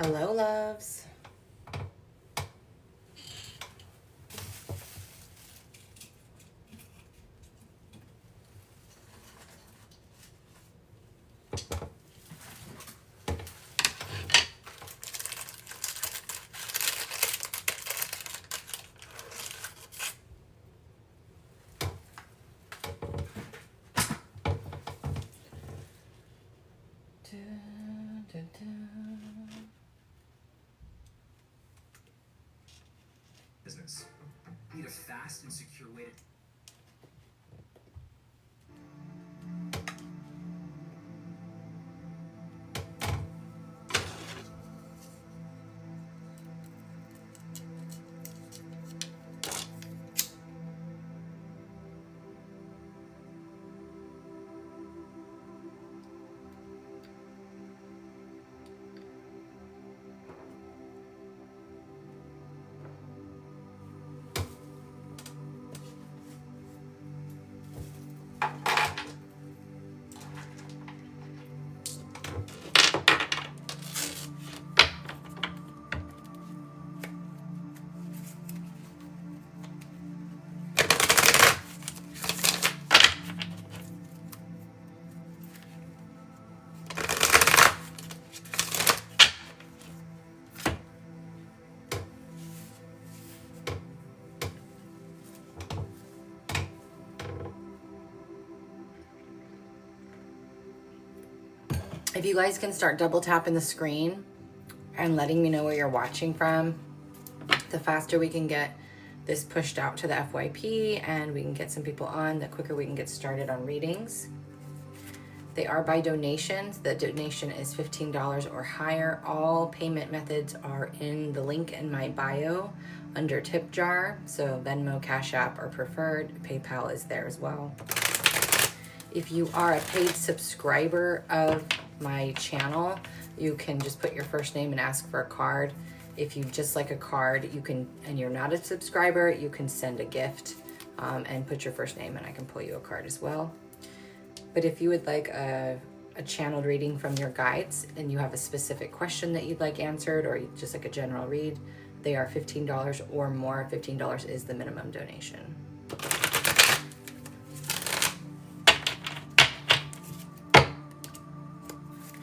Hello, loves. Business. Need a fast and secure way to If you guys can start double tapping the screen and letting me know where you're watching from, the faster we can get this pushed out to the FYP and we can get some people on, the quicker we can get started on readings. They are by donations. The donation is $15 or higher. All payment methods are in the link in my bio under tip jar. So Venmo, Cash App are preferred. PayPal is there as well. If you are a paid subscriber of my channel, you can just put your first name and ask for a card. If you just like a card, you can, and you're not a subscriber, you can send a gift and put your first name and I can pull you a card as well. But if you would like a channeled reading from your guides and you have a specific question that you'd like answered or just like a general read, they are $15 or more. $15 is the minimum donation.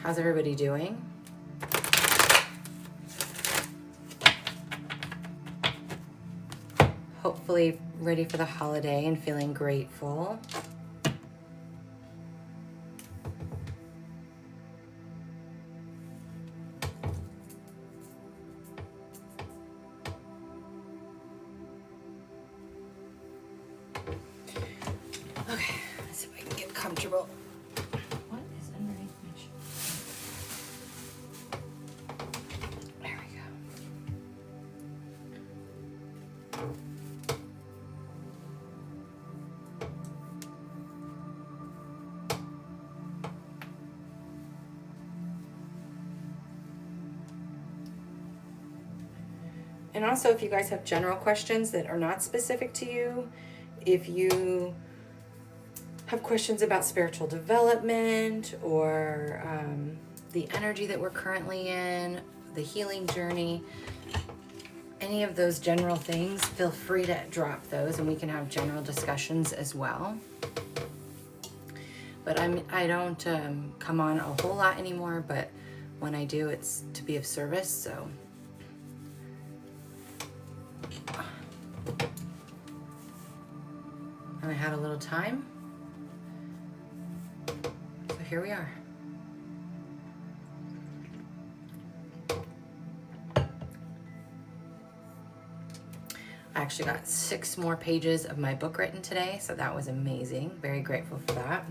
How's everybody doing? Hopefully ready for the holiday and feeling grateful. Okay, let's see if I can get comfortable. What is underneath my shoe? There we go. And also, if you guys have general questions that are not specific to you, if you have questions about spiritual development or the energy that we're currently in, the healing journey, any of those general things, feel free to drop those and we can have general discussions as well. But I don't come on a whole lot anymore, but when I do, it's to be of service, so. And I had a little time. So here we are. I actually got 6 more pages of my book written today, so that was amazing. Very grateful for that.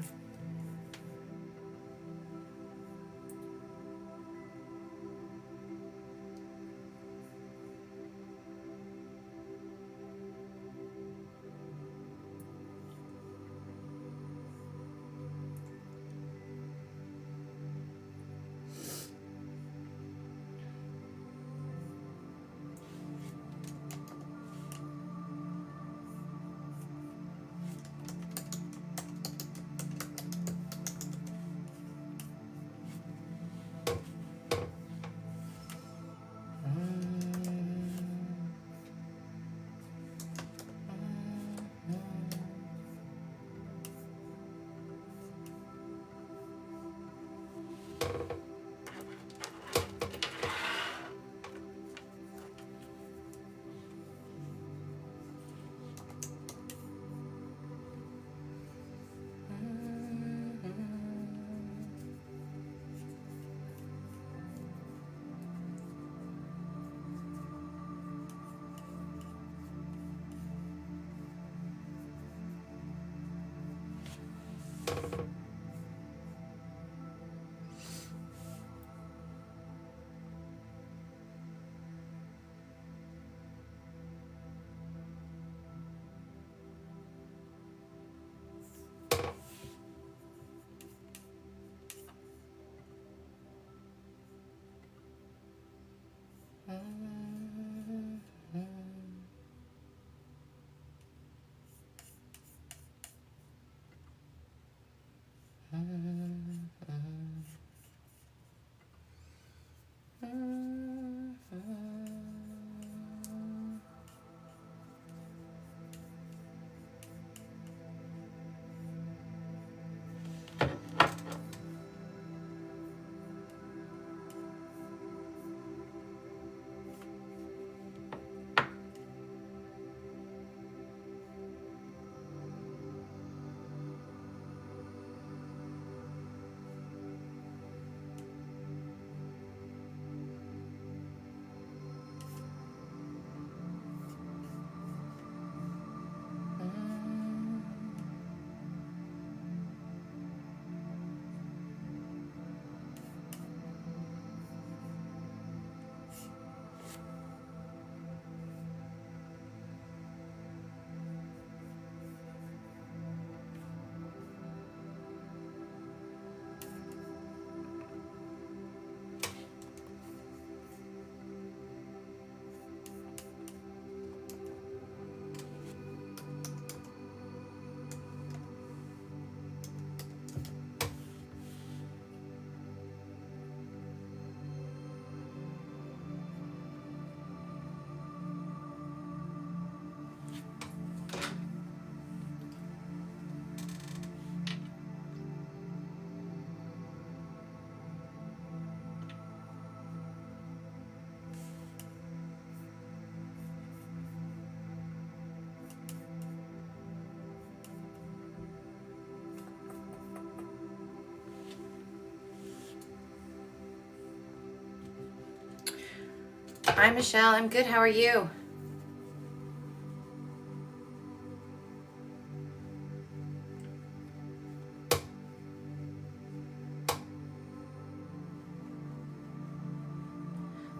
Hi, Michelle. I'm good. How are you?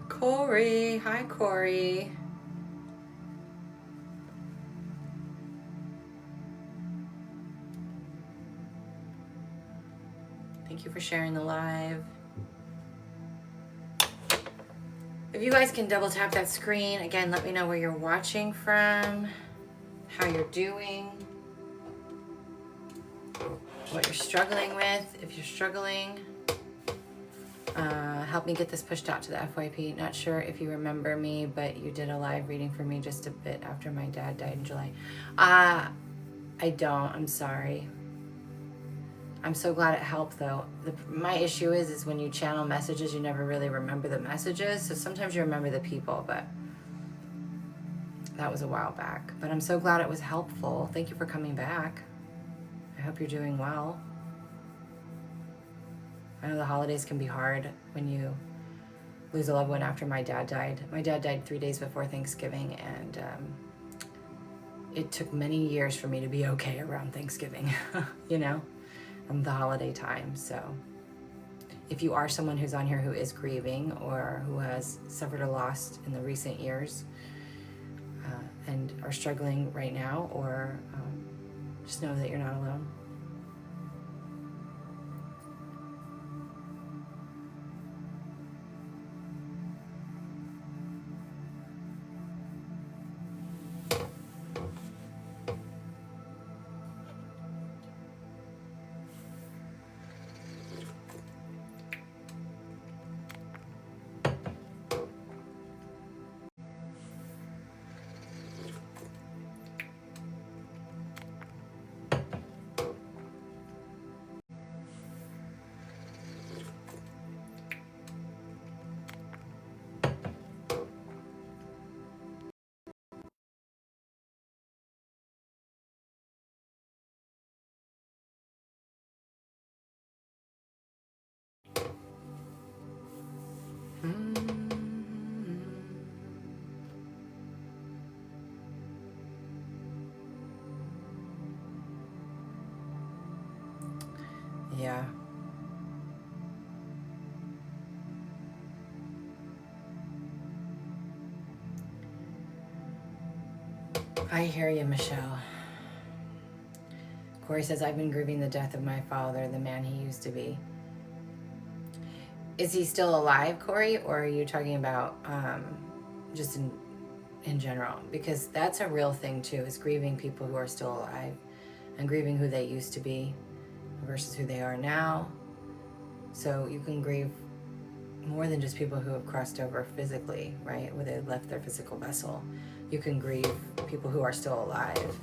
Corey. Hi, Corey. Thank you for sharing the live. If you guys can double tap that screen, again, let me know where you're watching from, how you're doing, what you're struggling with. If you're struggling, help me get this pushed out to the FYP. Not sure if you remember me, but you did a live reading for me just a bit after my dad died in July. I don't. I'm sorry. I'm so glad it helped, though. My issue is when you channel messages, you never really remember the messages. So sometimes you remember the people, but that was a while back. But I'm so glad it was helpful. Thank you for coming back. I hope you're doing well. I know the holidays can be hard when you lose a loved one after my dad died. My dad died 3 days before Thanksgiving, and it took many years for me to be okay around Thanksgiving, you know, and the holiday time. So if you are someone who's on here who is grieving or who has suffered a loss in the recent years and are struggling right now, or just know that you're not alone. Yeah. I hear you, Michelle. Corey says, I've been grieving the death of my father, the man he used to be. Is he still alive, Corey, or are you talking about just in general? Because that's a real thing too, is grieving people who are still alive and grieving who they used to be versus who they are now. So you can grieve more than just people who have crossed over physically, right? Where they left their physical vessel. You can grieve people who are still alive.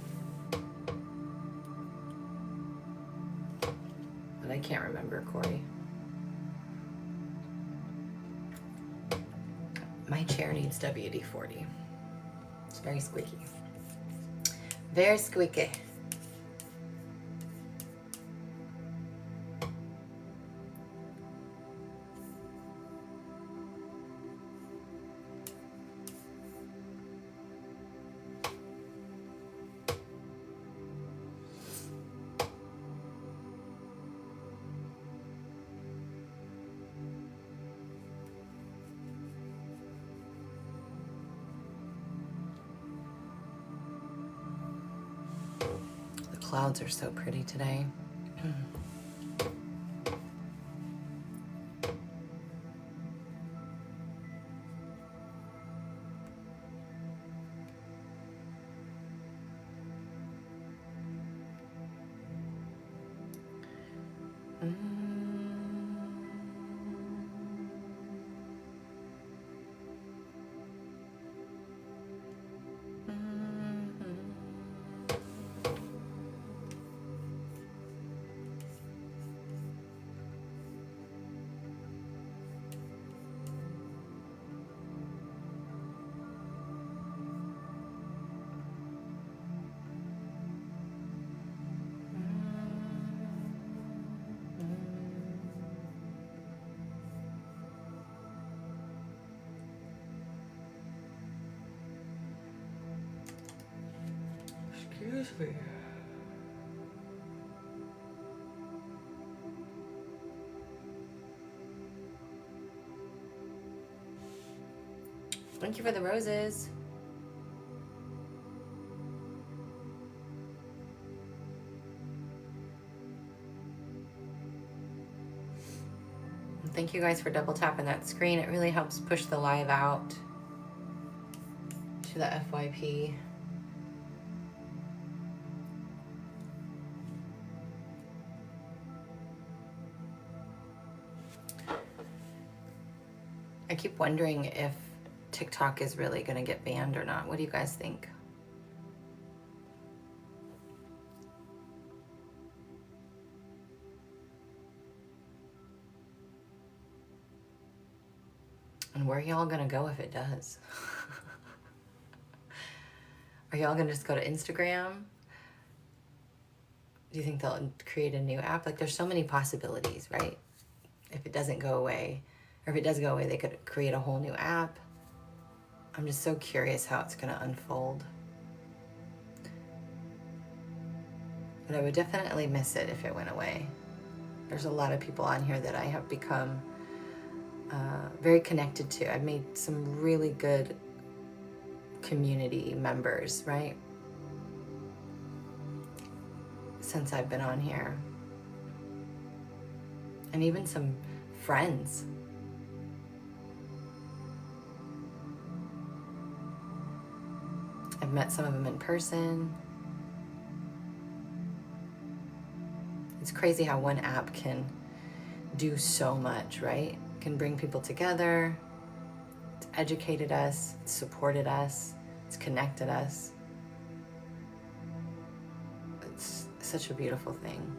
But I can't remember, Corey. My chair needs WD-40. It's very squeaky. Very squeaky. The clouds are so pretty today. Excuse me. Thank you for the roses. Thank you guys for double tapping that screen. It really helps push the live out to the FYP. I keep wondering if TikTok is really going to get banned or not. What do you guys think? And where are y'all going to go if it does? Are y'all going to just go to Instagram? Do you think they'll create a new app? Like, there's so many possibilities, right? If it doesn't go away, or if it does go away, they could create a whole new app. I'm just so curious how it's going to unfold. But I would definitely miss it if it went away. There's a lot of people on here that I have become very connected to. I've made some really good community members, right? Since I've been on here. And even some friends. I've met some of them in person. It's crazy how one app can do so much, right? It can bring people together. It's educated us, it's supported us, it's connected us. It's such a beautiful thing.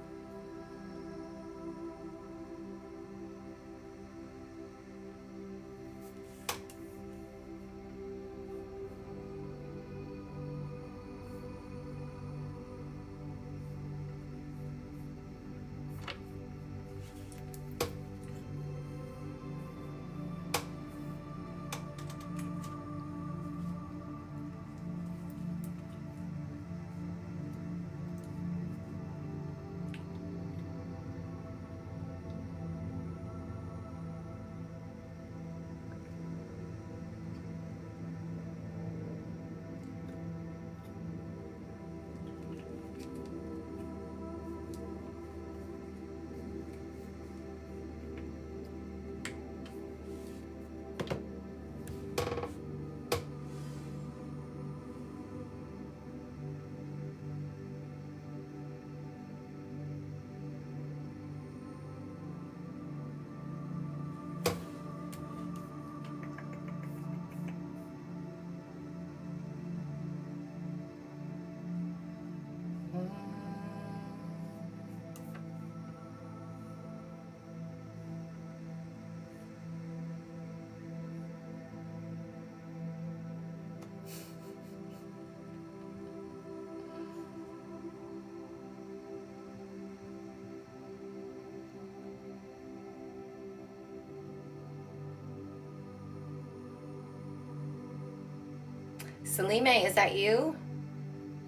Salime, is that you?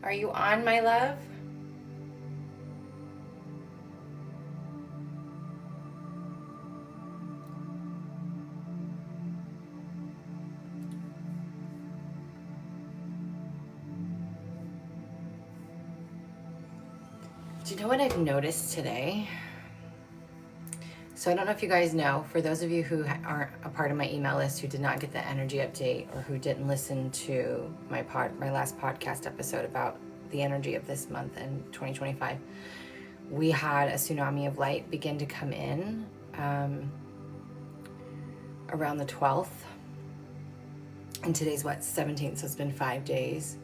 Are you on, my love? Do you know what I've noticed today? So I don't know if you guys know, for those of you who aren't a part of my email list, who did not get the energy update, or who didn't listen to my last podcast episode about the energy of this month in 2025, we had a tsunami of light begin to come in around the 12th. And today's what, 17th, so it's been 5 days.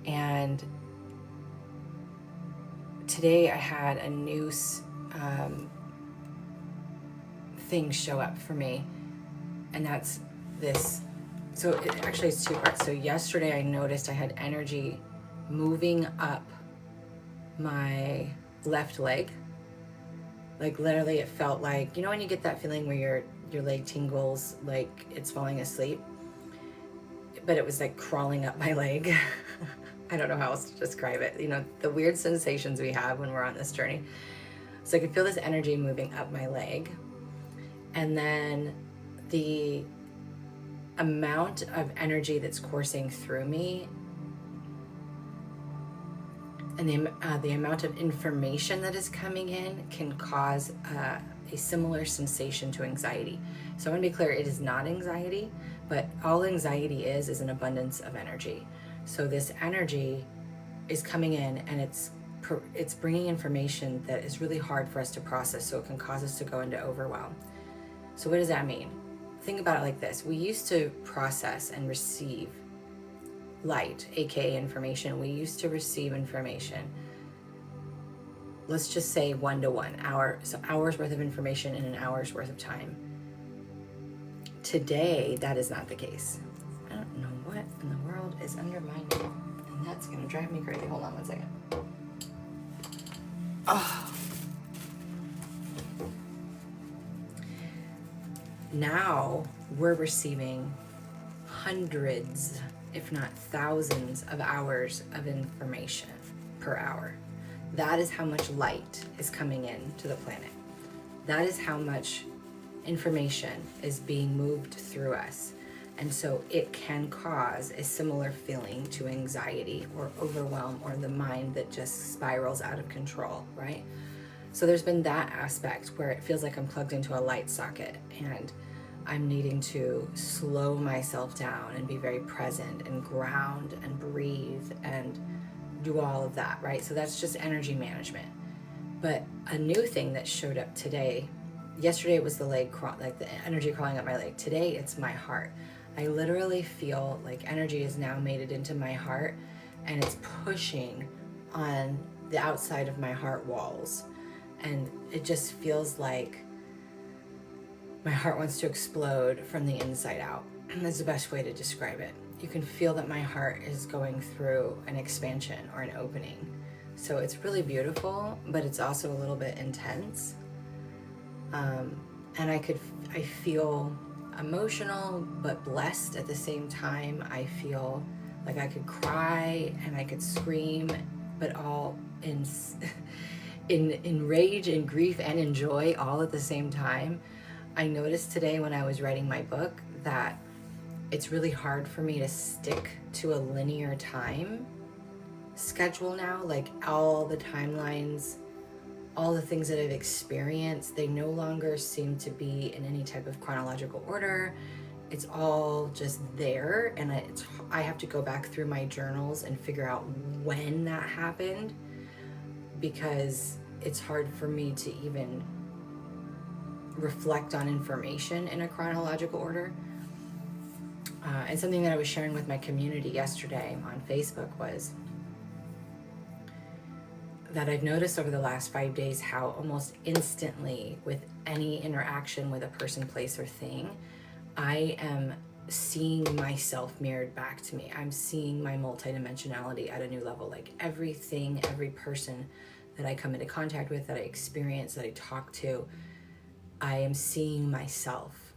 And today I had a new thing show up for me, and that's this. So it actually is two parts. So yesterday I noticed I had energy moving up my left leg. Like literally it felt like, you know when you get that feeling where your leg tingles like it's falling asleep? But it was like crawling up my leg. I don't know how else to describe it. You know, the weird sensations we have when we're on this journey. So I could feel this energy moving up my leg. And then the amount of energy that's coursing through me and the amount of information that is coming in can cause a similar sensation to anxiety. So I want to be clear, it is not anxiety, but all anxiety is an abundance of energy. So this energy is coming in, and it's bringing information that is really hard for us to process, so it can cause us to go into overwhelm. So what does that mean? Think about it like this. We used to process and receive light, aka information. We used to receive information. Let's just say 1-to-1, so hours worth of information in an hour's worth of time. Today, that is not the case. I don't know what in the world is under my nail, and that's gonna drive me crazy. Hold on one second. Oh. Now we're receiving hundreds, if not thousands, of hours of information per hour. That is how much light is coming in to the planet. That is how much information is being moved through us. And so it can cause a similar feeling to anxiety or overwhelm, or the mind that just spirals out of control, right? So there's been that aspect where it feels like I'm plugged into a light socket, and I'm needing to slow myself down and be very present and ground and breathe and do all of that, right? So that's just energy management. But a new thing that showed up today, yesterday it was the leg like the energy crawling up my leg. Today it's my heart. I literally feel like energy is now made it into my heart, and it's pushing on the outside of my heart walls. And it just feels like my heart wants to explode from the inside out. That's the best way to describe it. You can feel that my heart is going through an expansion or an opening. So it's really beautiful, but it's also a little bit intense. And I feel emotional, but blessed at the same time. I feel like I could cry and I could scream, but all in rage and grief and in joy all at the same time. I noticed today when I was writing my book that it's really hard for me to stick to a linear time schedule now. Like all the timelines, all the things that I've experienced, they no longer seem to be in any type of chronological order. It's all just there, and I have to go back through my journals and figure out when that happened, because it's hard for me to even reflect on information in a chronological order. And something that I was sharing with my community yesterday on Facebook was that I've noticed over the last 5 days how almost instantly, with any interaction with a person, place, or thing, I am seeing myself mirrored back to me. I'm seeing my multidimensionality at a new level. Like everything, every person that I come into contact with, that I experience, that I talk to, I am seeing myself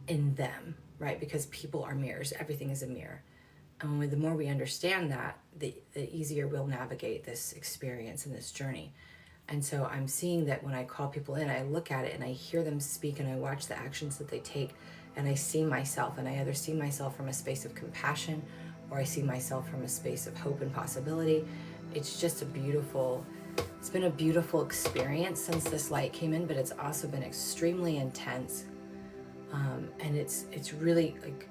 in them, right? Because people are mirrors. Everything is a mirror. And the more we understand that, the easier we'll navigate this experience and this journey. And so I'm seeing that when I call people in, I look at it and I hear them speak and I watch the actions that they take, and I see myself, and I either see myself from a space of compassion or I see myself from a space of hope and possibility. It's just it's been a beautiful experience since this light came in, but it's also been extremely intense. And it's really like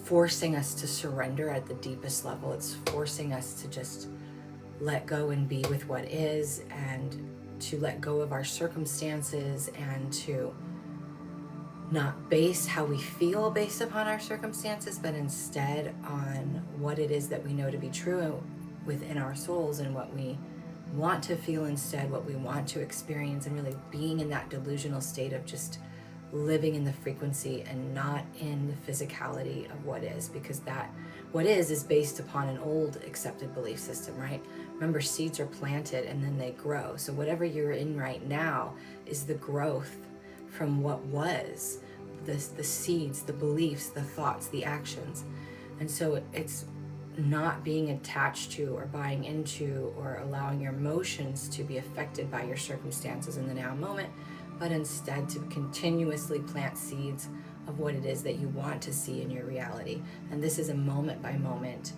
forcing us to surrender at the deepest level. It's forcing us to just let go and be with what is, and to let go of our circumstances, and to not base how we feel based upon our circumstances, but instead on what it is that we know to be true within our souls, and what we want to feel instead, what we want to experience, and really being in that delusional state of just living in the frequency and not in the physicality of what is, because that what is based upon an old accepted belief system, right? Remember, seeds are planted and then they grow. So whatever you're in right now is the growth from what was, the seeds, the beliefs, the thoughts, the actions. And so it's not being attached to or buying into or allowing your emotions to be affected by your circumstances in the now moment, but instead to continuously plant seeds of what it is that you want to see in your reality. And this is a moment by moment,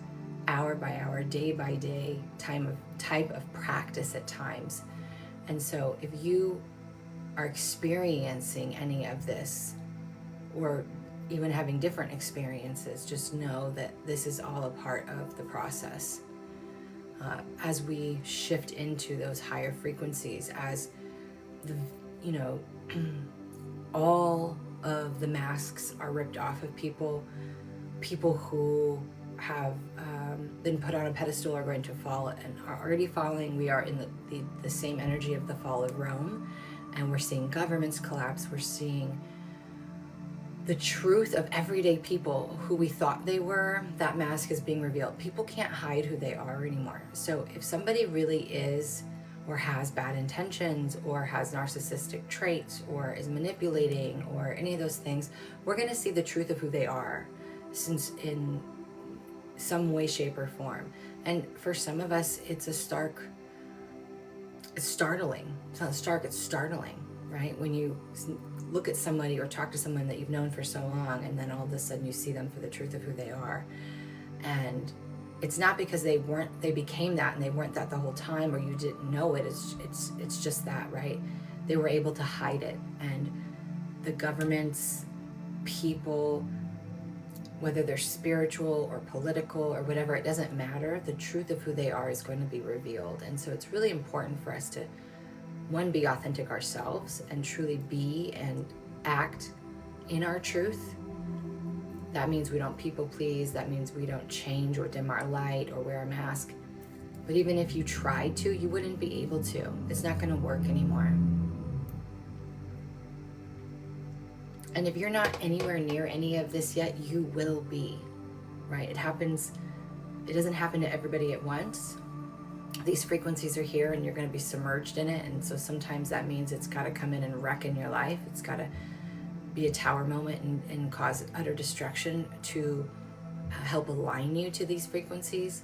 hour by hour, day by day type of practice at times. And so if you are experiencing any of this, or even having different experiences, just know that this is all a part of the process. As we shift into those higher frequencies, as the all of the masks are ripped off of people who have been put on a pedestal are going to fall and are already falling. We are in the same energy of the fall of Rome, and we're seeing governments collapse. We're seeing the truth of everyday people who we thought they were. That mask is being revealed. People can't hide who they are anymore. So if somebody really is or has bad intentions or has narcissistic traits or is manipulating or any of those things, we're going to see the truth of who they are, since in some way, shape, or form. And for some of us, it's startling. It's not stark, it's startling, right? When you look at somebody or talk to someone that you've known for so long, and then all of a sudden you see them for the truth of who they are. And it's not because they became that and they weren't that the whole time, or you didn't know it. It's just that, right? They were able to hide it. And the governments, people, whether they're spiritual or political or whatever, it doesn't matter. The truth of who they are is going to be revealed. And so it's really important for us to, one, be authentic ourselves and truly be and act in our truth. That means we don't people please. That means we don't change or dim our light or wear a mask. But even if you tried to, you wouldn't be able to. It's not going to work anymore. And if you're not anywhere near any of this yet, you will be, right? It happens. It doesn't happen to everybody at once. These frequencies are here and you're going to be submerged in it. And so sometimes that means it's got to come in and wreck in your life. It's got to be a tower moment and cause utter destruction to help align you to these frequencies.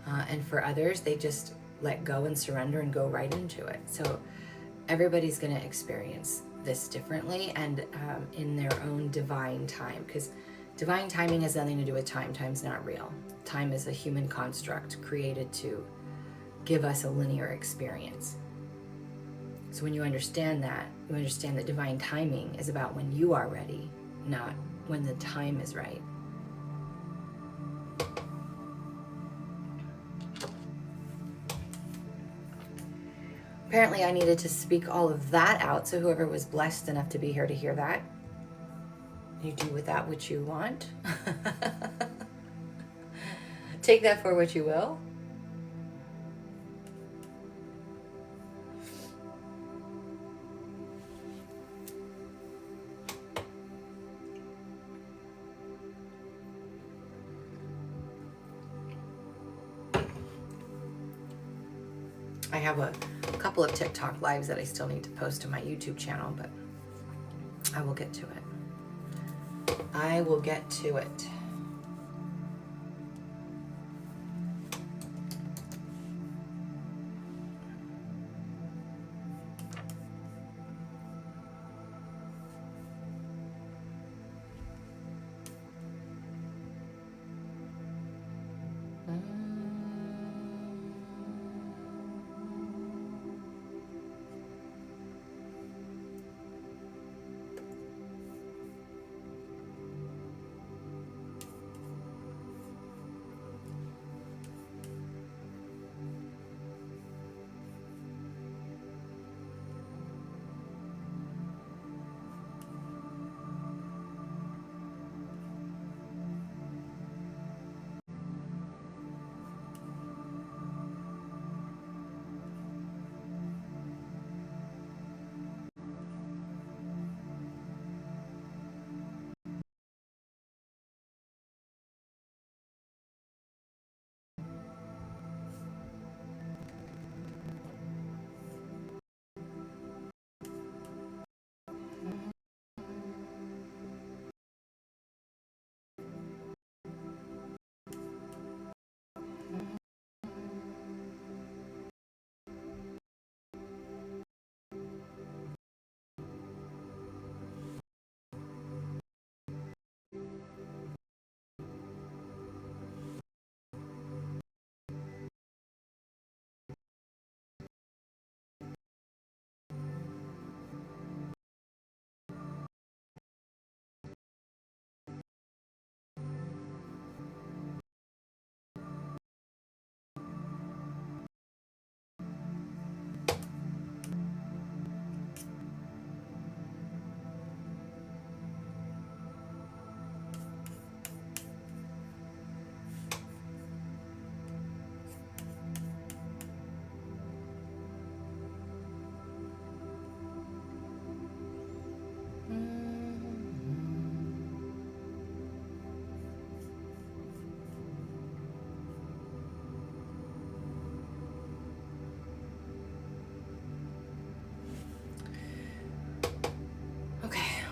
And for others, they just let go and surrender and go right into it. So everybody's going to experience this differently and in their own divine time, because divine timing has nothing to do with time. Time's not real. Time is a human construct created to give us a linear experience. So when you understand that, you understand that divine timing is about when you are ready, not when the time is right. Apparently I needed to speak all of that out, so whoever was blessed enough to be here to hear that, you do with that what you want. Take that for what you will. I have a couple of TikTok lives that I still need to post to my YouTube channel, but I will get to it. I will get to it.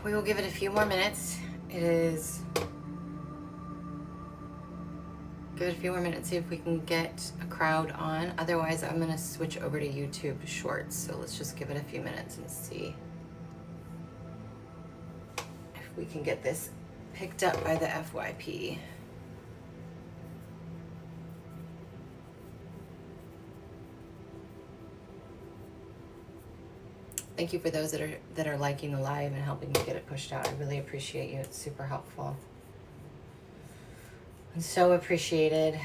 We will give it a few more minutes. It is... Give it a few more minutes, see if we can get a crowd on. Otherwise, I'm gonna switch over to YouTube Shorts. So let's just give it a few minutes and see if we can get this picked up by the FYP. Thank you for those that are liking the live and helping me get it pushed out. I really appreciate you. It's super helpful. And so appreciated.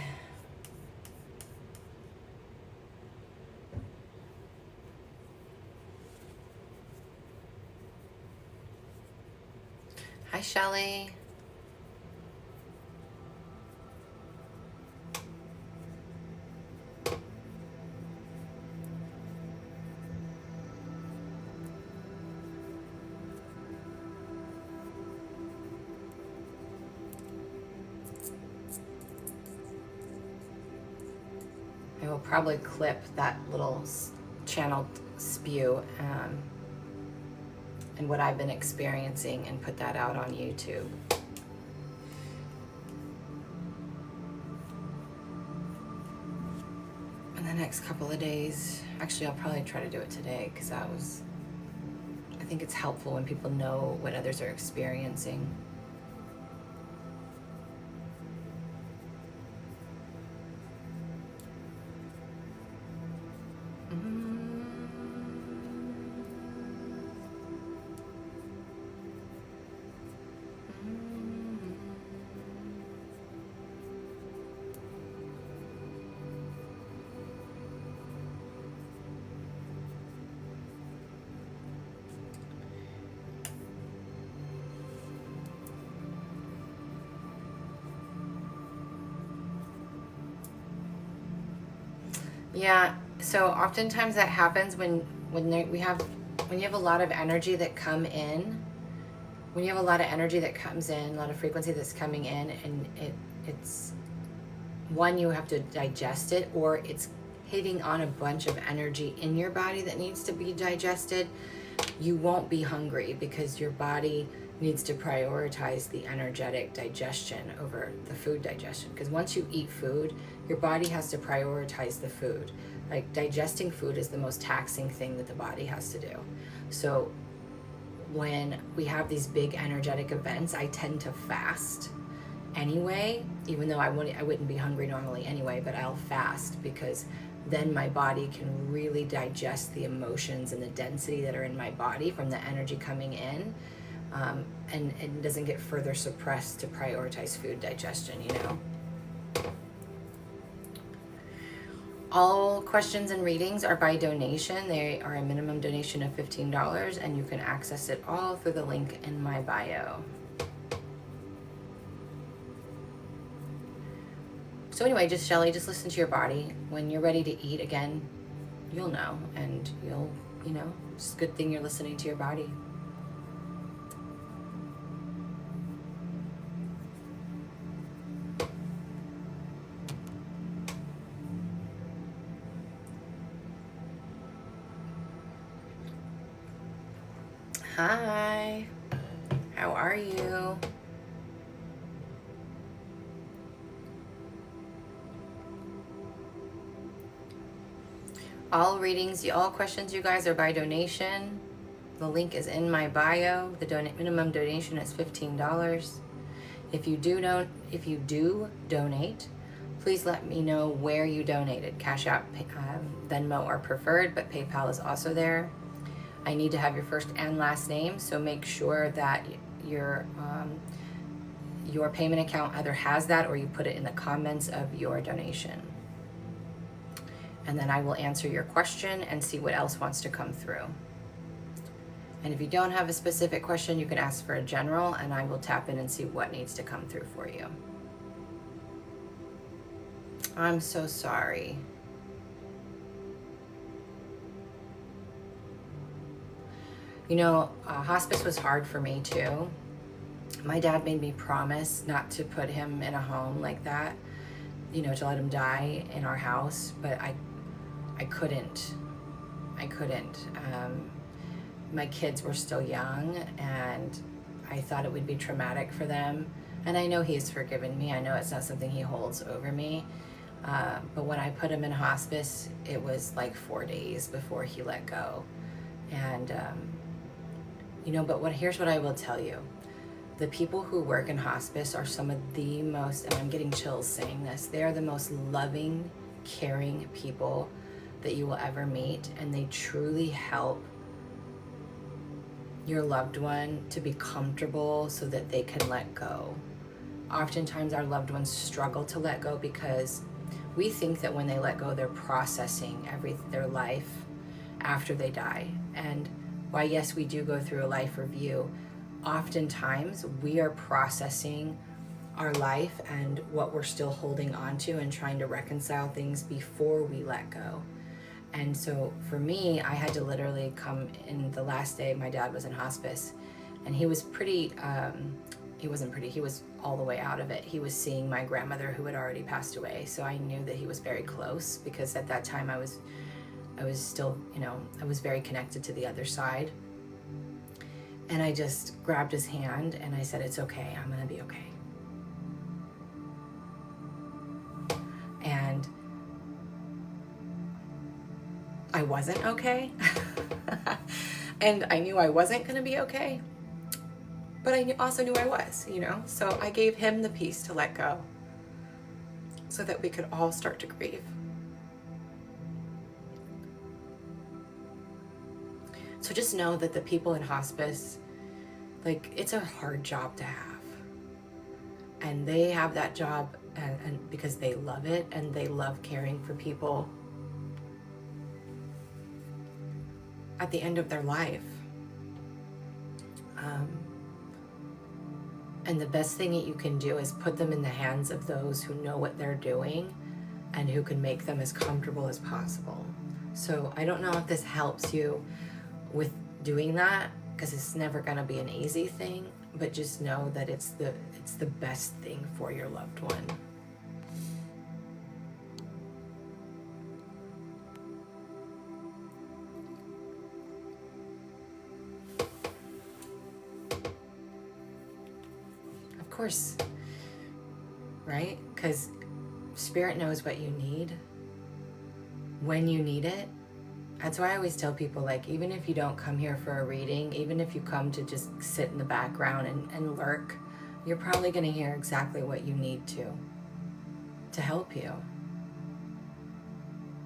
Hi, Shelly. I will probably clip that little channel spew and what I've been experiencing and put that out on YouTube. In the next couple of days. Actually, I'll probably try to do it today because I think it's helpful when people know what others are experiencing. Yeah, so oftentimes that happens when you have a lot of energy that come in. When you have a lot of energy that comes in, a lot of frequency that's coming in, and it's one, you have to digest it, or it's hitting on a bunch of energy in your body that needs to be digested. You won't be hungry because your body needs to prioritize the energetic digestion over the food digestion. Because once you eat food, your body has to prioritize the food. Like, digesting food is the most taxing thing that the body has to do. So when we have these big energetic events, I tend to fast anyway, even though I wouldn't be hungry normally anyway, but I'll fast because then my body can really digest the emotions and the density that are in my body from the energy coming in, and it doesn't get further suppressed to prioritize food digestion, you know? All questions and readings are by donation. They are a minimum donation of $15, and you can access it all through the link in my bio. So anyway, Shelly, just listen to your body. When you're ready to eat again, you'll know, and it's a good thing you're listening to your body. Hi, how are you? All readings, all questions, you guys, are by donation. The link is in my bio. The minimum donation is $15. If you do donate, please let me know where you donated. Cash App, Venmo are preferred, but PayPal is also there. I need to have your first and last name, so make sure that your payment account either has that or you put it in the comments of your donation. And then I will answer your question and see what else wants to come through. And if you don't have a specific question, you can ask for a general, and I will tap in and see what needs to come through for you. I'm so sorry. You know, hospice was hard for me too. My dad made me promise not to put him in a home like that, to let him die in our house, but I couldn't. my kids were still young, and I thought it would be traumatic for them. And I know he's forgiven me. I know it's not something he holds over me. But when I put him in hospice, it was like 4 days before he let go. And, but here's what I will tell you. The people who work in hospice are some of the most, and I'm getting chills saying this, they are the most loving, caring people that you will ever meet. And they truly help your loved one to be comfortable so that they can let go. Oftentimes our loved ones struggle to let go because we think that when they let go, they're processing their life after they die. And why, yes, we do go through a life review. Oftentimes we are processing our life and what we're still holding on to and trying to reconcile things before we let go. And so for me, I had to literally come in the last day my dad was in hospice, and he was he was all the way out of it. He was seeing my grandmother who had already passed away. So I knew that he was very close, because at that time I was still, I was very connected to the other side. And I just grabbed his hand and I said, "It's okay, I'm gonna be okay." And I wasn't okay. And I knew I wasn't going to be okay, but I also knew I was, So I gave him the peace to let go so that we could all start to grieve. So just know that the people in hospice, it's a hard job to have. And they have that job and because they love it and they love caring for people at the end of their life. And the best thing that you can do is put them in the hands of those who know what they're doing and who can make them as comfortable as possible. So I don't know if this helps you with doing that, because it's never going to be an easy thing, but just know that it's the best thing for your loved one. Of course, right? Because Spirit knows what you need when you need it. That's why I always tell people, even if you don't come here for a reading, even if you come to just sit in the background and lurk, you're probably going to hear exactly what you need to help you.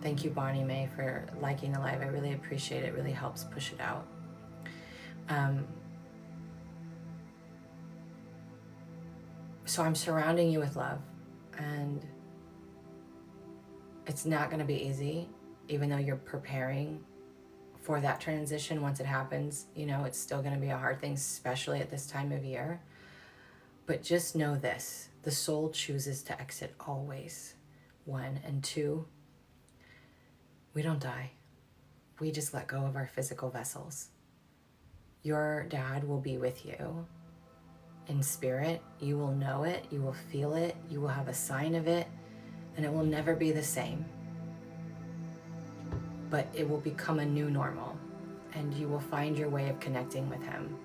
Thank you, Bonnie Mae, for liking the live. I really appreciate it. It really helps push it out. So I'm surrounding you with love, and it's not going to be easy, even though you're preparing for that transition. Once it happens, it's still going to be a hard thing, especially at this time of year. But just know this, the soul chooses to exit always. 1, and 2, we don't die. We just let go of our physical vessels. Your dad will be with you in spirit. You will know it, you will feel it, you will have a sign of it, and it will never be the same. But it will become a new normal, and you will find your way of connecting with him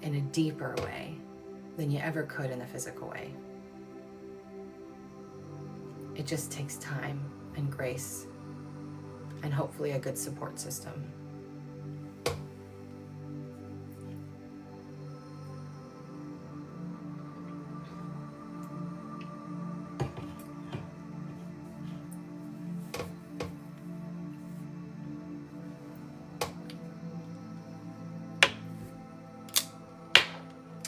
in a deeper way than you ever could in the physical way. It just takes time and grace and hopefully a good support system.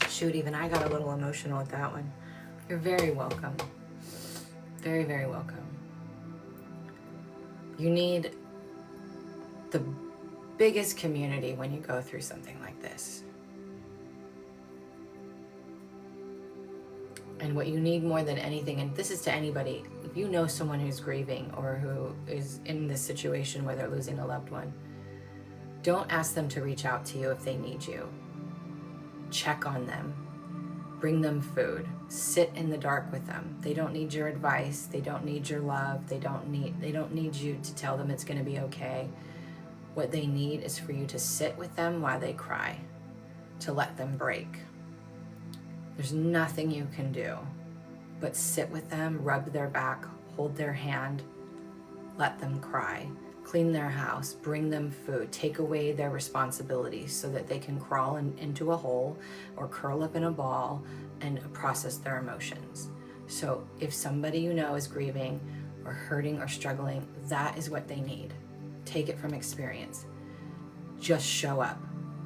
Shoot, even I got a little emotional at that one. You're very welcome. Very, very welcome. You need the biggest community when you go through something like this. And what you need more than anything, and this is to anybody, if you know someone who's grieving or who is in this situation where they're losing a loved one, don't ask them to reach out to you if they need you. Check on them. Bring them food. Sit in the dark with them. They don't need your advice. They don't need your love. They don't need you to tell them it's going to be okay. What they need is for you to sit with them while they cry, to let them break. There's nothing you can do but sit with them, rub their back, hold their hand, let them cry, clean their house, bring them food, take away their responsibilities so that they can crawl into a hole or curl up in a ball and process their emotions. So if somebody you know is grieving or hurting or struggling, that is what they need. Take it from experience. Just show up.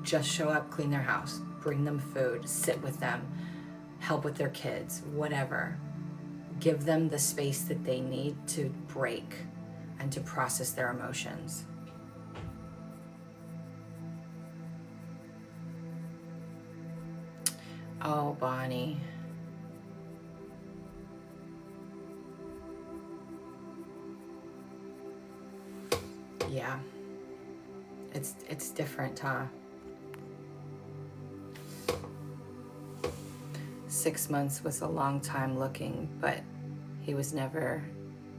Just show up, clean their house, bring them food, sit with them, help with their kids, whatever. Give them the space that they need to break and to process their emotions. Oh, Bonnie. Yeah. It's different, huh? 6 months was a long time looking, but he was near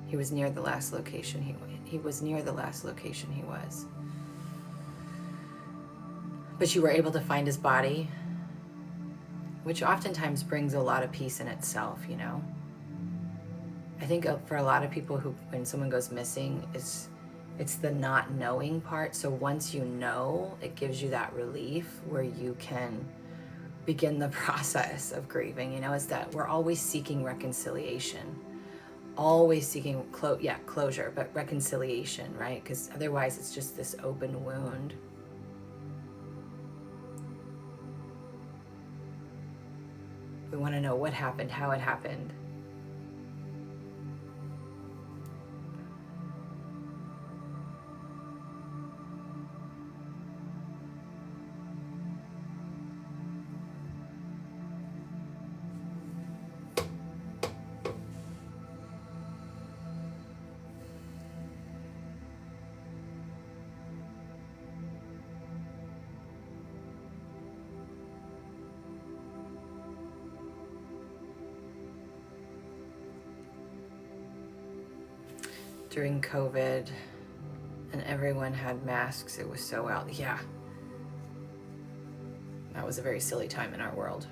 the last location he was near the last location he was. But you were able to find his body, which oftentimes brings a lot of peace in itself, you know? I think for a lot of people who, when someone goes missing, it's the not knowing part. So once you know, it gives you that relief where you can begin the process of grieving. You know, is that we're always seeking reconciliation, always seeking closure, but reconciliation, right? Because otherwise it's just this open wound. We want to know what happened, how it happened. During COVID and everyone had masks, it was so out. Yeah. That was a very silly time in our world.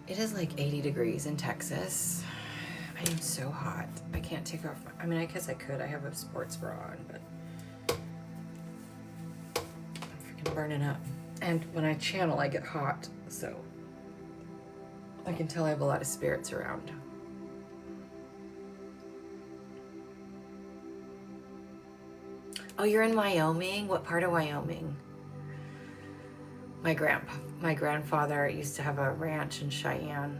It is like 80 degrees in Texas. I am so hot. I can't take off I mean, I guess I could. I have a sports bra on, but burning up. And when I channel, I get hot, so I can tell I have a lot of spirits around. Oh, you're in Wyoming? What part of Wyoming? My grandfather used to have a ranch in Cheyenne.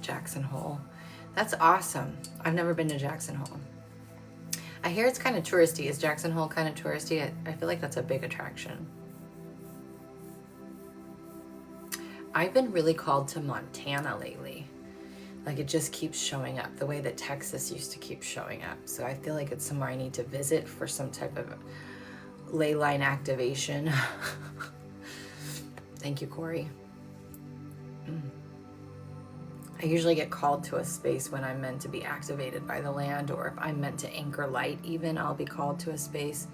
Jackson Hole. That's awesome. I've never been to Jackson Hole. I hear it's kind of touristy. Is Jackson Hole kind of touristy? I feel like that's a big attraction. I've been really called to Montana lately. Like it just keeps showing up the way that Texas used to keep showing up. So I feel like it's somewhere I need to visit for some type of ley line activation. Thank you, Corey. I usually get called to a space when I'm meant to be activated by the land, or if I'm meant to anchor light even, I'll be called to a space.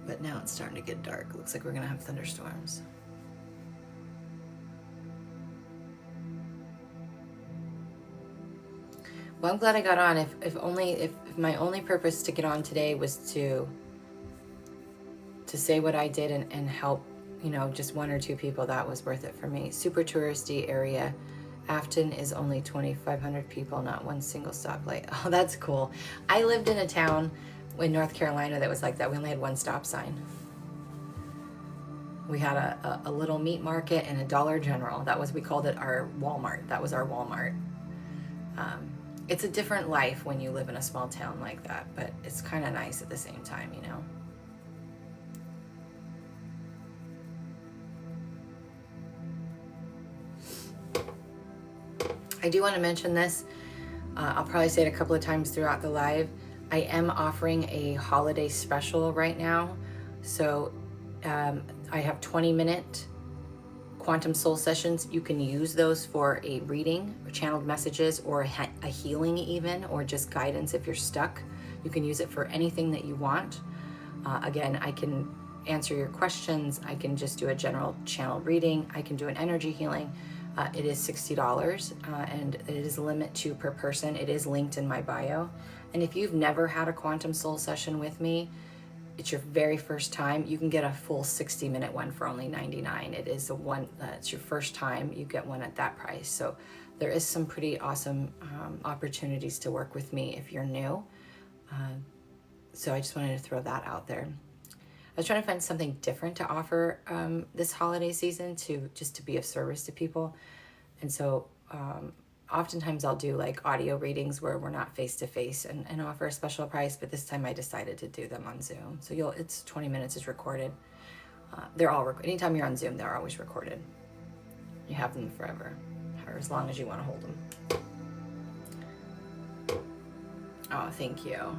But now it's starting to get dark. Looks like we're gonna have thunderstorms. Well, I'm glad I got on. If my only purpose to get on today was to say what I did and help, you know, just one or two people, that was worth it for me. Super touristy area. Afton is only 2,500 people, not one single stoplight. Oh, that's cool. I lived in a town in North Carolina that was like that. We only had one stop sign. We had a little meat market and a Dollar General. We called it our Walmart. That was our Walmart. it's a different life when you live in a small town like that, but it's kind of nice at the same time, you know? I do want to mention this. I'll probably say it a couple of times throughout the live. I am offering a holiday special right now. So I have 20-minute quantum soul sessions. You can use those for a reading, or channeled messages, or a healing even, or just guidance if you're stuck. You can use it for anything that you want. Again, I can answer your questions. I can just do a general channel reading. I can do an energy healing. It is $60, and it is a limit 2 per person. It is linked in my bio. And if you've never had a quantum soul session with me, it's your very first time, you can get a full 60-minute one for only $99. It is it's your first time, you get one at that price. So there is some pretty awesome opportunities to work with me if you're new. So I just wanted to throw that out there. I was trying to find something different to offer this holiday season to be of service to people. And so oftentimes I'll do like audio readings where we're not face to face and offer a special price, but this time I decided to do them on Zoom. So it's 20 minutes, is recorded. They're all anytime you're on Zoom, they're always recorded. You have them forever, or as long as you want to hold them. Oh, thank you.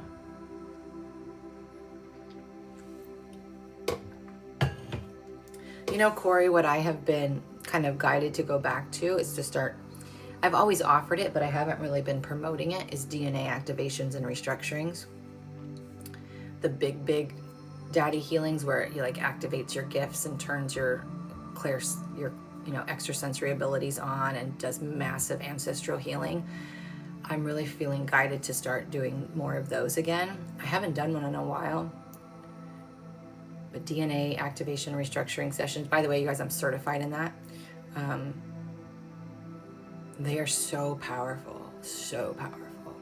You know, Corey, what I have been kind of guided to go back to is to start, I've always offered it, but I haven't really been promoting it, is DNA activations and restructurings. The big daddy healings where he like activates your gifts and turns your extrasensory abilities on and does massive ancestral healing. I'm really feeling guided to start doing more of those again. I haven't done one in a while. But DNA activation restructuring sessions, by the way, you guys, I'm certified in that. They are so powerful, so powerful.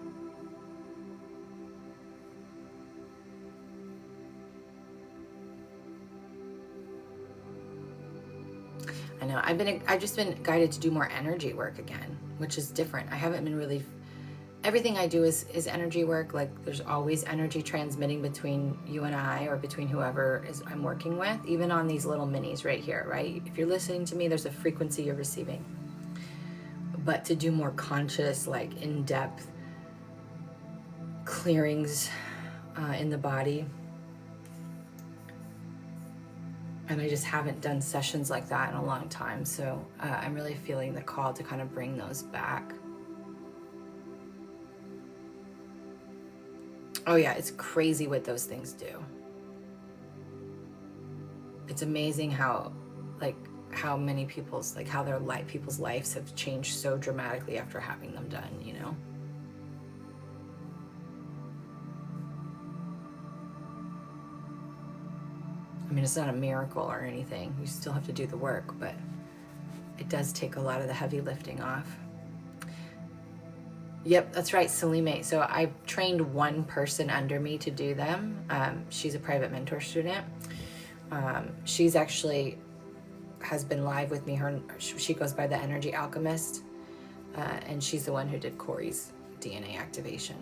I know, I've just been guided to do more energy work again, which is different. I haven't been really, everything I do is energy work. Like there's always energy transmitting between you and I, or between whoever I'm working with, even on these little minis right here, right? If you're listening to me, there's a frequency you're receiving. But to do more conscious, like in-depth clearings in the body. And I just haven't done sessions like that in a long time. So I'm really feeling the call to kind of bring those back. Oh yeah, it's crazy what those things do. It's amazing how many people's people's lives have changed so dramatically after having them done, you know? I mean, it's not a miracle or anything. You still have to do the work, but it does take a lot of the heavy lifting off. Yep, that's right, Salime. So I trained one person under me to do them. She's a private mentor student. She's actually has been live with me. She goes by the Energy Alchemist, and she's the one who did Corey's DNA activation.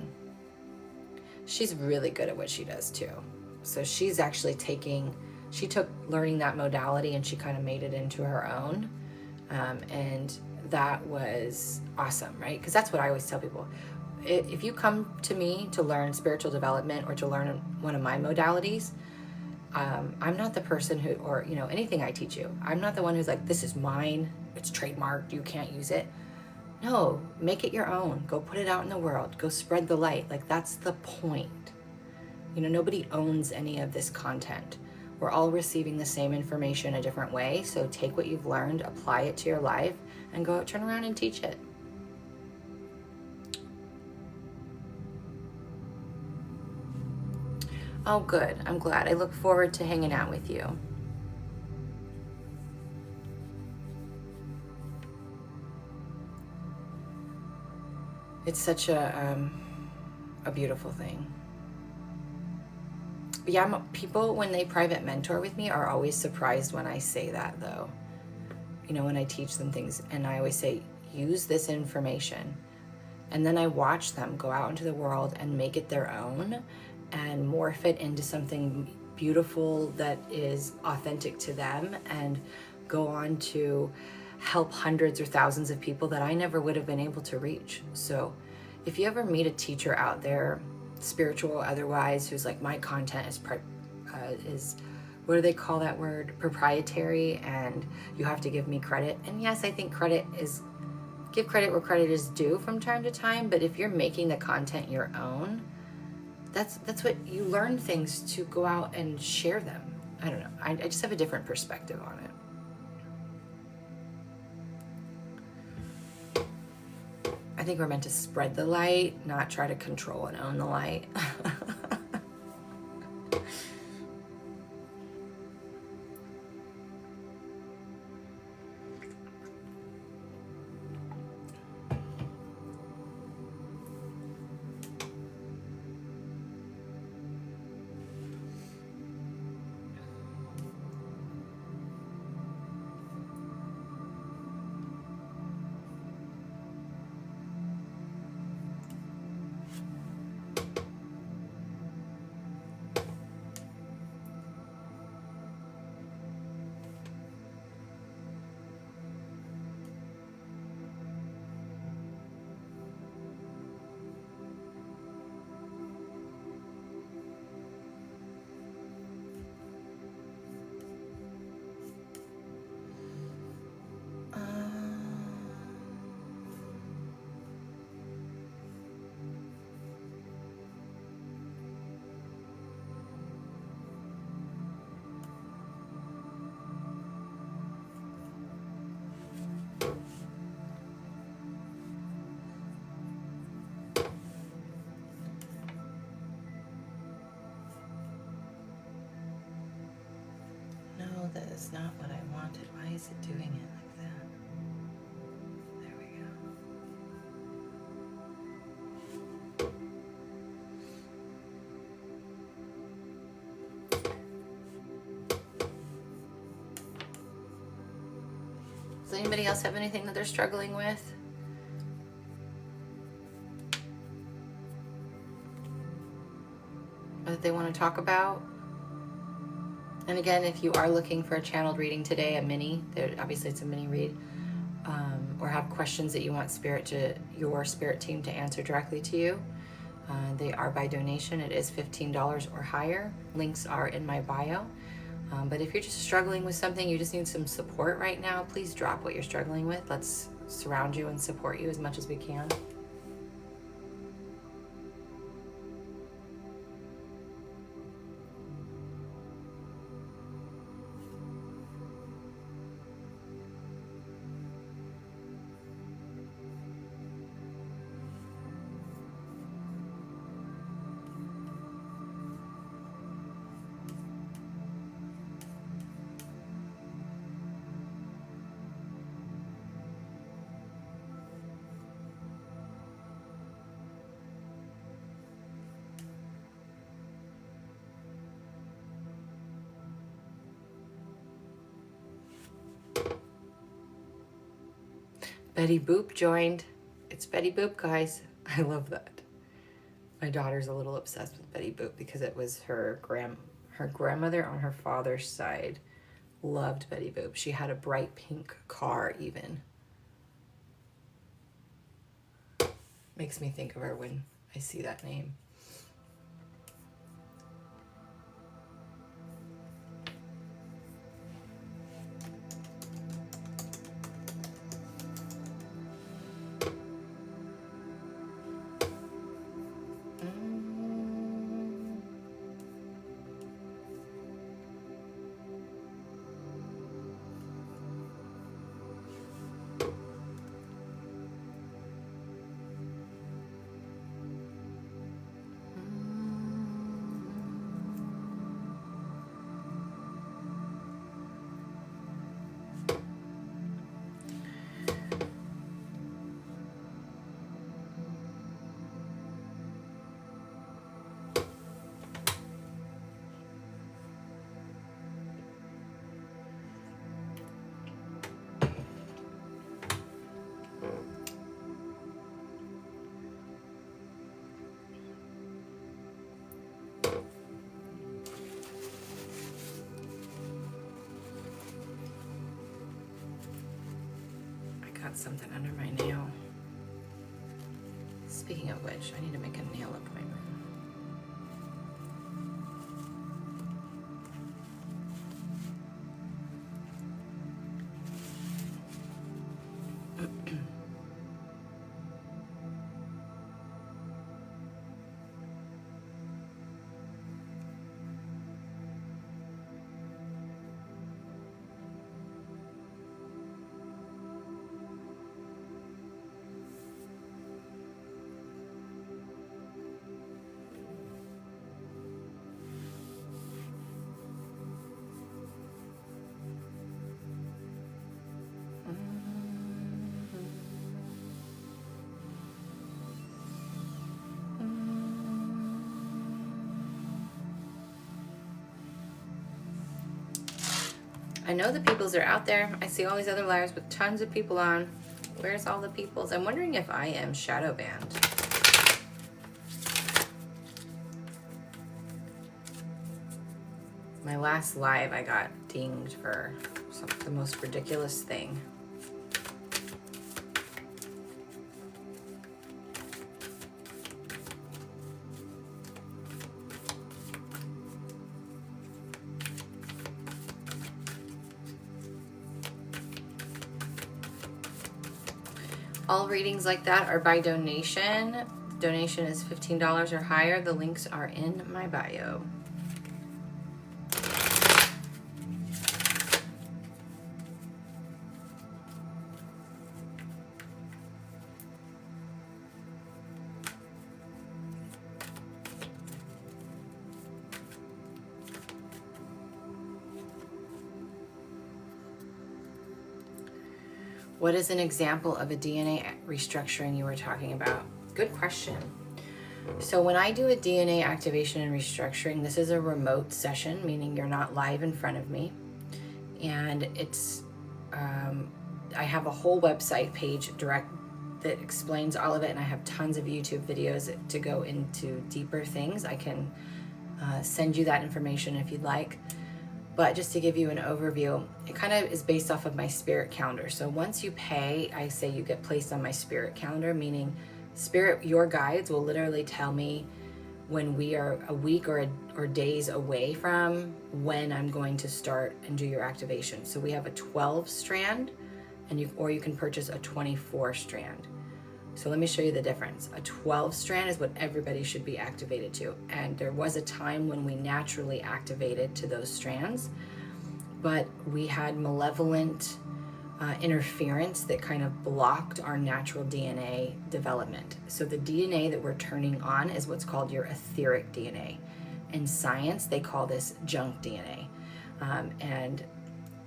She's really good at what she does too. So she's actually she took learning that modality and she kind of made it into her own, and that was awesome, right? Because that's what I always tell people. If you come to me to learn spiritual development or to learn one of my modalities, I'm not the person who, or anything I teach you, I'm not the one who's like, this is mine, it's trademarked, you can't use it. No, make it your own. Go put it out in the world. Go spread the light. Like, that's the point. Nobody owns any of this content. We're all receiving the same information a different way. So take what you've learned, apply it to your life, and go turn around and teach it. Oh, good. I'm glad. I look forward to hanging out with you. It's such a beautiful thing. Yeah, people, when they private mentor with me, are always surprised when I say that, though. When I teach them things, and I always say, use this information. And then I watch them go out into the world and make it their own and morph it into something beautiful that is authentic to them, and go on to help hundreds or thousands of people that I never would have been able to reach. So if you ever meet a teacher out there, spiritual or otherwise, who's like, my content is what do they call that word, proprietary, and you have to give me credit. And yes, I think give credit where credit is due from time to time, but if you're making the content your own, that's what you learn, things to go out and share them. I don't know. I just have a different perspective on it. I think we're meant to spread the light, not try to control and own the light. No, that is not what I wanted. Why is it doing it like that? There we go. Does anybody else have anything that they're struggling with? Or that they want to talk about? And again, if you are looking for a channeled reading today, obviously it's a mini read, or have questions that you want your spirit team to answer directly to you, they are by donation. It is $15 or higher. Links are in my bio. But if you're just struggling with something, you just need some support right now, please drop what you're struggling with. Let's surround you and support you as much as we can. Betty Boop joined. It's Betty Boop, guys. I love that. My daughter's a little obsessed with Betty Boop because it was her grandmother on her father's side loved Betty Boop. She had a bright pink car even. Makes me think of her when I see that name. got something under my nail. Speaking of which, I need to make a nail appointment. I know the peoples are out there. I see all these other lives with tons of people on. Where's all the peoples? I'm wondering if I am shadow banned. My last live, I got dinged for the most ridiculous thing. All readings like that are by donation. Donation is $15 or higher. The links are in my bio. What is an example of a DNA restructuring you were talking about? Good question. So when I do a DNA activation and restructuring, this is a remote session, meaning you're not live in front of me. And it's, I have a whole website page direct that explains all of it. And I have tons of YouTube videos to go into deeper things. I can send you that information if you'd like. But just to give you an overview, it kind of is based off of my spirit calendar. So once you pay, I say you get placed on my spirit calendar, meaning spirit, your guides will literally tell me when we are a week or days away from when I'm going to start and do your activation. So we have a 12 strand, and you can purchase a 24 strand. So let me show you the difference. A 12 strand is what everybody should be activated to. And there was a time when we naturally activated to those strands, but we had malevolent interference that kind of blocked our natural DNA development. So the DNA that we're turning on is what's called your etheric DNA. In science, they call this junk DNA. And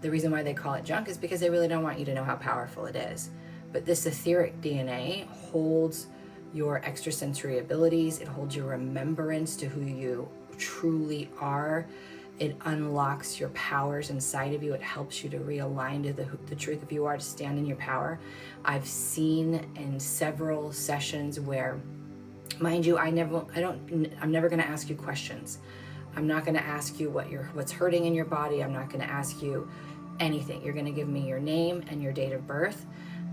the reason why they call it junk is because they really don't want you to know how powerful it is. But this etheric DNA holds your extrasensory abilities. It holds your remembrance to who you truly are. It unlocks your powers inside of you. It helps you to realign to the truth of who you are, to stand in your power. I've seen in several sessions where, mind you, I'm never going to ask you questions. I'm not going to ask you what's hurting in your body. I'm not going to ask you anything. You're going to give me your name and your date of birth.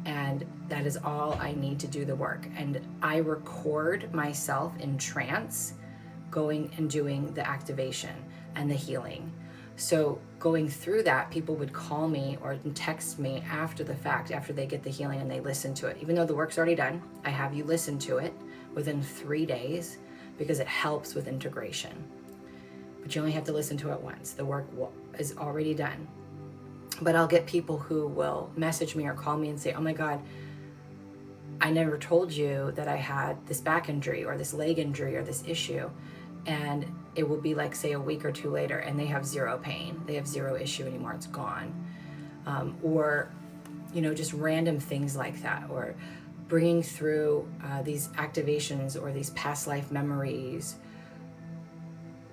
And that is all I need to do the work. And I record myself in trance going and doing the activation and the healing. So going through that, people would call me or text me after the fact, after they get the healing and they listen to it. Even though the work's already done, I have you listen to it within 3 days because it helps with integration. But you only have to listen to it once. The work is already done. But I'll get people who will message me or call me and say, oh my God, I never told you that I had this back injury or this leg injury or this issue. And it will be like, say, a week or two later, and they have zero pain. They have zero issue anymore. It's gone. Or, just random things like that. Or bringing through these activations or these past life memories,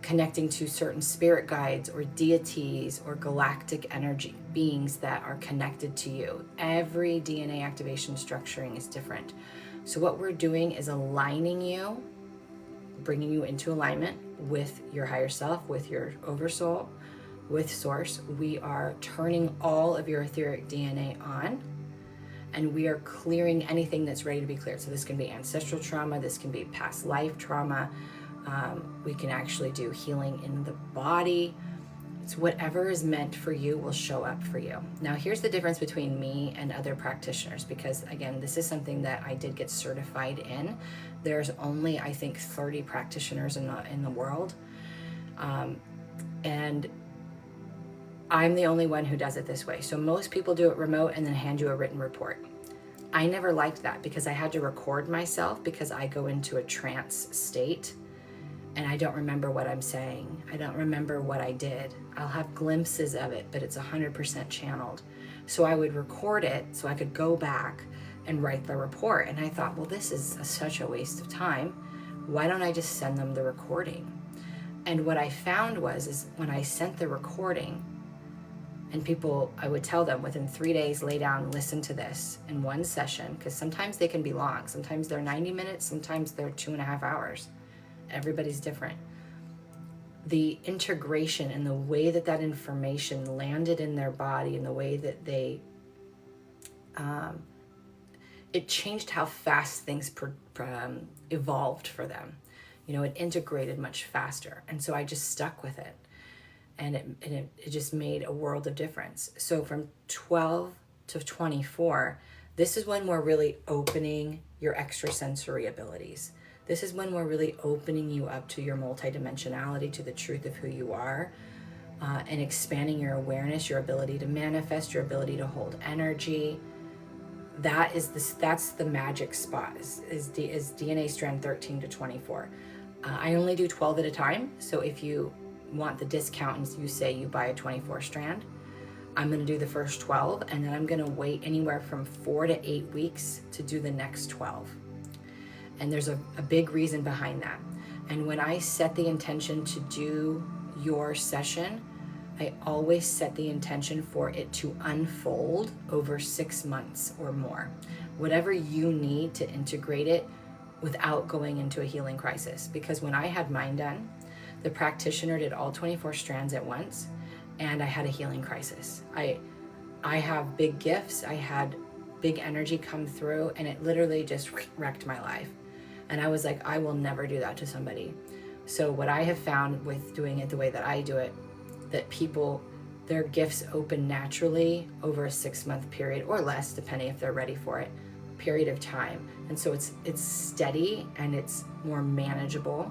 connecting to certain spirit guides or deities or galactic energy beings that are connected to you. Every DNA activation structuring is different. So what we're doing is aligning you, bringing you into alignment with your higher self, with your oversoul, with source. We are turning all of your etheric DNA on, and we are clearing anything that's ready to be cleared. So this can be ancestral trauma, this can be past life trauma. We can actually do healing in the body. It's whatever is meant for you will show up for you. Now, here's the difference between me and other practitioners, because again, this is something that I did get certified in. There's only, I think, 30 practitioners in the world. And I'm the only one who does it this way. So most people do it remote and then hand you a written report. I never liked that because I had to record myself, because I go into a trance state and I don't remember what I'm saying. I don't remember what I did. I'll have glimpses of it, but it's 100% channeled. So I would record it so I could go back and write the report. And I thought, well, this is such a waste of time. Why don't I just send them the recording? And what I found is when I sent the recording, and people, I would tell them within 3 days, lay down, listen to this in one session, because sometimes they can be long. Sometimes they're 90 minutes, sometimes they're 2.5 hours. Everybody's different. The integration and the way that that information landed in their body and the way that they, it changed how fast things evolved for them. You know, it integrated much faster. And so I just stuck with it. And it just made a world of difference. So from 12 to 24, this is when we're really opening your extrasensory abilities. This is when we're really opening you up to your multidimensionality, to the truth of who you are, and expanding your awareness, your ability to manifest, your ability to hold energy. That's the magic spot, is DNA strand 13 to 24. I only do 12 at a time. So if you want the discount and you say you buy a 24 strand, I'm going to do the first 12, and then I'm going to wait anywhere from 4 to 8 weeks to do the next 12. And there's a big reason behind that. And when I set the intention to do your session, I always set the intention for it to unfold over 6 months or more. Whatever you need to integrate it without going into a healing crisis. Because when I had mine done, the practitioner did all 24 strands at once, and I had a healing crisis. I have big gifts. I had big energy come through, and it literally just wrecked my life. And I was like, I will never do that to somebody. So what I have found with doing it the way that I do it, that people, their gifts open naturally over a 6-month period or less, depending if they're ready for it, period of time. And so it's steady and it's more manageable.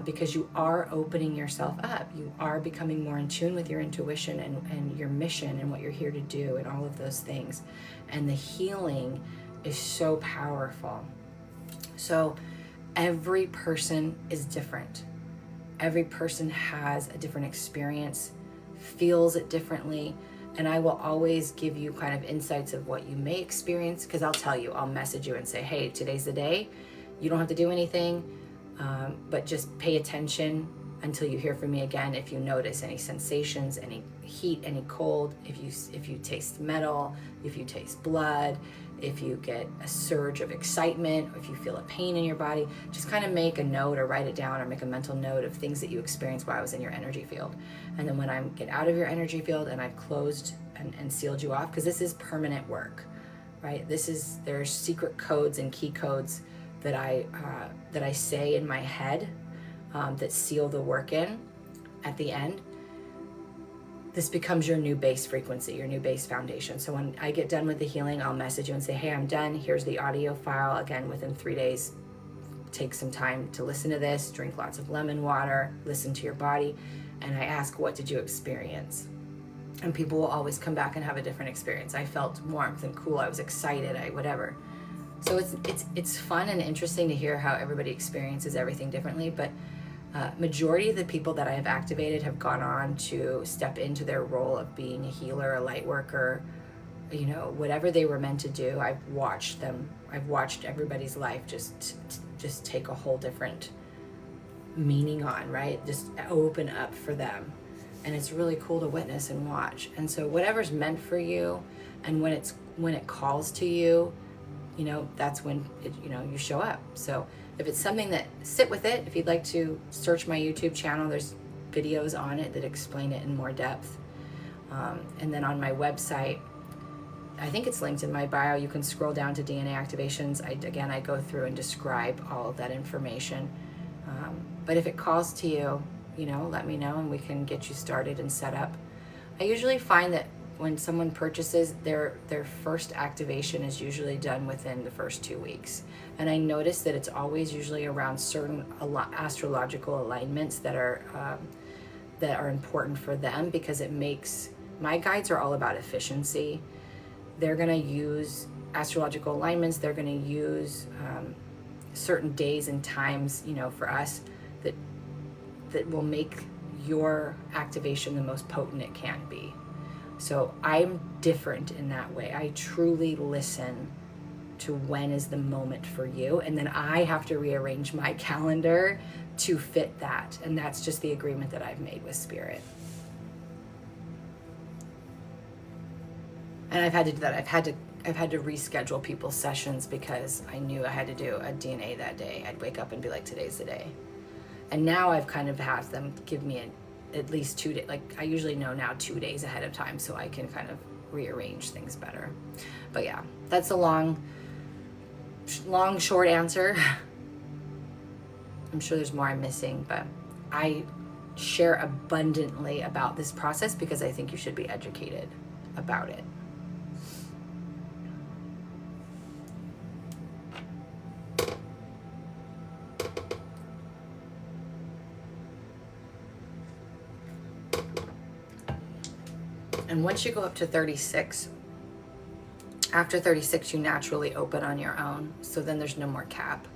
Because you are opening yourself up. You are becoming more in tune with your intuition and your mission and what you're here to do and all of those things. And the healing is so powerful. So every person is different. Every person has a different experience, feels it differently. And I will always give you kind of insights of what you may experience, because I'll tell you, I'll message you and say, hey, today's the day. You don't have to do anything. But just pay attention until you hear from me again. If you notice any sensations, any heat, any cold, if you taste metal, if you taste blood, if you get a surge of excitement, if you feel a pain in your body, just kind of make a note or write it down or make a mental note of things that you experienced while I was in your energy field. And then when I get out of your energy field and I've closed and sealed you off, because this is permanent work, right? There's secret codes and key codes that I say in my head that seal the work in at the end. This becomes your new base frequency, your new base foundation. So when I get done with the healing, I'll message you and say, hey, I'm done. Here's the audio file. Again, within 3 days, take some time to listen to this, drink lots of lemon water, listen to your body. And I ask, what did you experience? And people will always come back and have a different experience. I felt warmth and cool. I was excited, whatever. So it's fun and interesting to hear how everybody experiences everything differently, but majority of the people that I have activated have gone on to step into their role of being a healer, a light worker, you know, whatever they were meant to do. I've watched everybody's life just take a whole different meaning on, right? Just open up for them. And it's really cool to witness and watch. And so whatever's meant for you, and when it calls to you, you know, that's when you show up. So if it's something that, sit with it. If you'd like to search my YouTube channel, there's videos on it that explain it in more depth. And then on my website, I think it's linked in my bio. You can scroll down to DNA Activations. I go through and describe all of that information. But if it calls to you, you know, let me know and we can get you started and set up. I usually find that when someone purchases, their first activation is usually done within the first 2 weeks. And I notice that it's always usually around certain astrological alignments that are important for them, because it makes, my guides are all about efficiency. They're going to use astrological alignments. They're going to use certain days and times, you know, for us that will make your activation the most potent it can be. So I'm different in that way. I truly listen to when is the moment for you, and then I have to rearrange my calendar to fit that. And that's just the agreement that I've made with Spirit. And I've had to do that. I've had to reschedule people's sessions because I knew I had to do a DNA that day. I'd wake up and be like, today's the day. And now I've kind of had them give me at least 2 days. Like, I usually know now 2 days ahead of time, so I can kind of rearrange things better. But yeah, that's a long, short answer. I'm sure there's more I'm missing, but I share abundantly about this process because I think you should be educated about it. And once you go up to 36, after 36, you naturally open on your own. So then there's no more cap.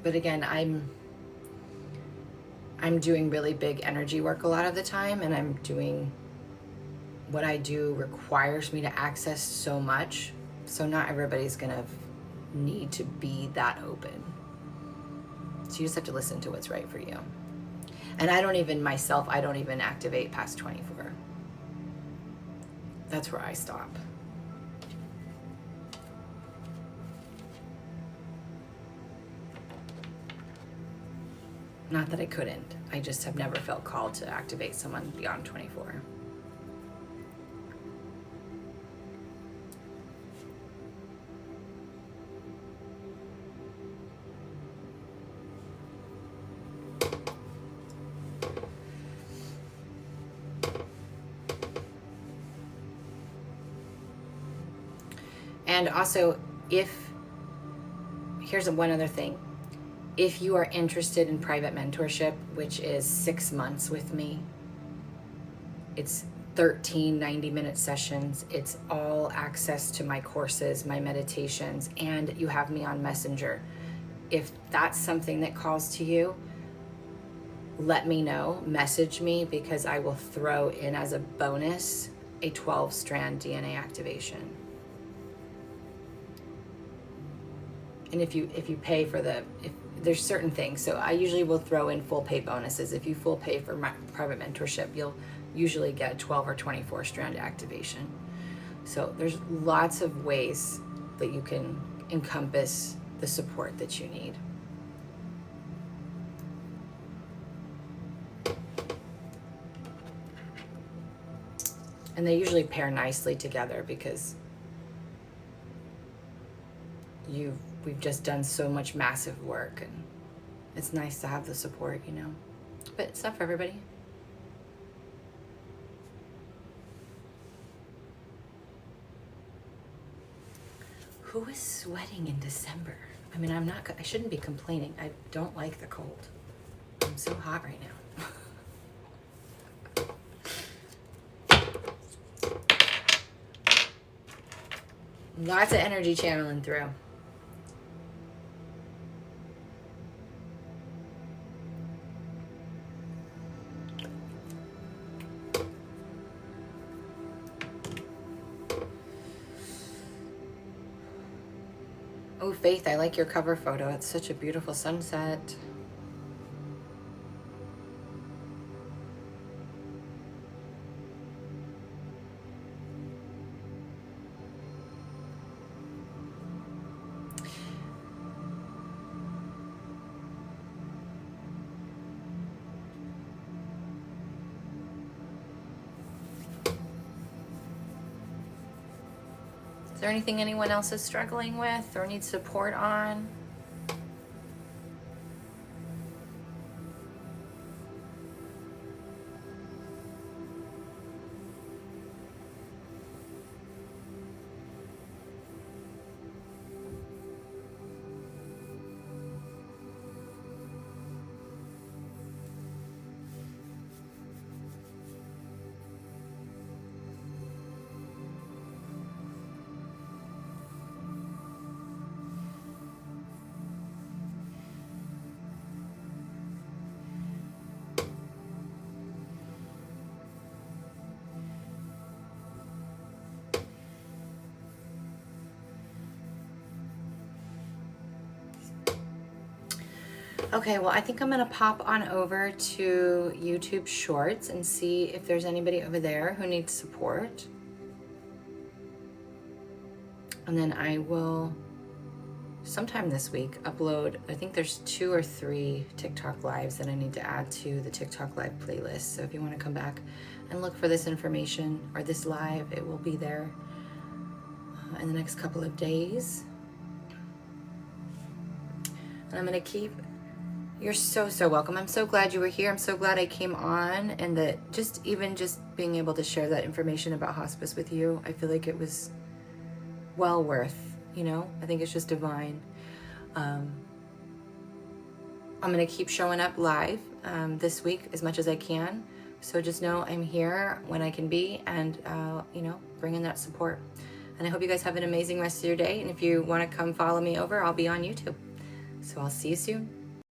But again, I'm doing really big energy work a lot of the time, and I'm doing what I do requires me to access so much. So not everybody's gonna need to be that open. So you just have to listen to what's right for you. And I don't even activate past 24. That's where I stop. Not that I couldn't. I just have never felt called to activate someone beyond 24. And also, here's one other thing. If you are interested in private mentorship, which is 6 months with me, it's 13 90-minute sessions. It's all access to my courses, my meditations, and you have me on Messenger. If that's something that calls to you, let me know, message me, because I will throw in as a bonus a 12-strand DNA activation. And if you pay for there's certain things. So I usually will throw in full pay bonuses. If you full pay for my private mentorship, you'll usually get a 12 or 24 strand activation. So there's lots of ways that you can encompass the support that you need. And they usually pair nicely together because we've just done so much massive work, and it's nice to have the support, you know. But it's not for everybody. Who is sweating in December? I mean, I shouldn't be complaining. I don't like the cold. I'm so hot right now. Lots of energy channeling through. Oh, Faith, I like your cover photo. It's such a beautiful sunset. Is there anything anyone else is struggling with or needs support on? Okay, well, I think I'm gonna pop on over to YouTube Shorts and see if there's anybody over there who needs support. And then I will, sometime this week, upload, I think there's 2 or 3 TikTok lives that I need to add to the TikTok live playlist. So if you wanna come back and look for this information or this live, it will be there in the next couple of days. And I'm gonna keep, you're so welcome. I'm so glad you were here. I'm so glad I came on, and that just being able to share that information about hospice with you, I feel like it was well worth, you know? I think it's just divine. I'm gonna keep showing up live this week as much as I can. So just know I'm here when I can be, and you know, bringing that support. And I hope you guys have an amazing rest of your day. And if you wanna come follow me over, I'll be on YouTube. So I'll see you soon.